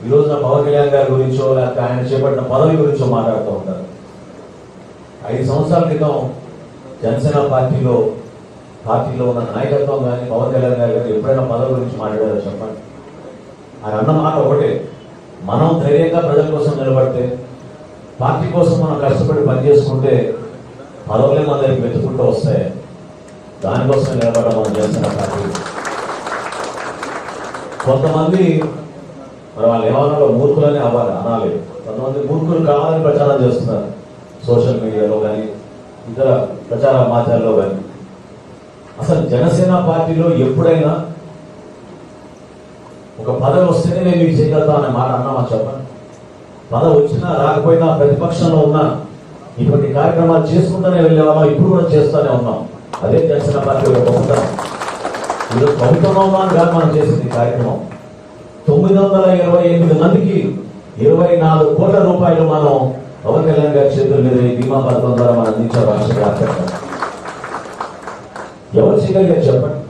ఈ రోజున పవన్ కళ్యాణ్ గారి గురించో లేకపోతే ఆయన చేపట్టిన పదవి గురించో మాట్లాడుతూ ఉంటారు. 5 సంవత్సరాల క్రితం జనసేన పార్టీలో ఉన్న నాయకత్వం కానీ పవన్ కళ్యాణ్ గారు కానీ ఎప్పుడైనా పదవి గురించి మాట్లాడారో చెప్పండి. ఆయన అన్న మాట ఒకటే, మనం ధైర్యంగా ప్రజల కోసం నిలబడితే, పార్టీ కోసం మనం కష్టపడి పనిచేసుకుంటే పదవులే మన దగ్గరికి వెతుకుంటూ వస్తాయి. దానికోసం నిలబడ్డాం మనం జనసేన పార్టీ. కొంతమంది మరి వాళ్ళు ఏమన్నా మూర్ఖులని అనాలి. కొంతమంది మూర్ఖులు కావాలని ప్రచారం చేస్తున్నారు సోషల్ మీడియాలో కానీ ఇతర ప్రచార మాధ్యమాల్లో కానీ. అసలు జనసేన పార్టీలో ఎప్పుడైనా ఒక పదవి వస్తేనే నేను మీకు చేయగలుగుతా అనే మాట అన్నామా చెప్పండి. పదవి వచ్చినా రాకపోయినా ప్రతిపక్షంలో ఉన్నా ఇటువంటి కార్యక్రమాలు చేసుకుంటూనే వెళ్ళేవాళ్ళం, ఇప్పుడు కూడా చేస్తూనే ఉన్నాం. అదే జనసేన పార్టీ ఒక గొప్పతనం. ఈరోజు ప్రభుత్వంలో ఉన్నాను కాదు మనం చేసింది కార్యక్రమం. 928 మందికి 24 కోట్ల రూపాయలు మనం పవన్ కళ్యాణ్ గారి చేతుల మీద ఈ బీమా పథకం ద్వారా మనం అందించాం రాష్ట్ర వ్యాప్తంగా. ఎవరు చేయగలిగారు చెప్పండి.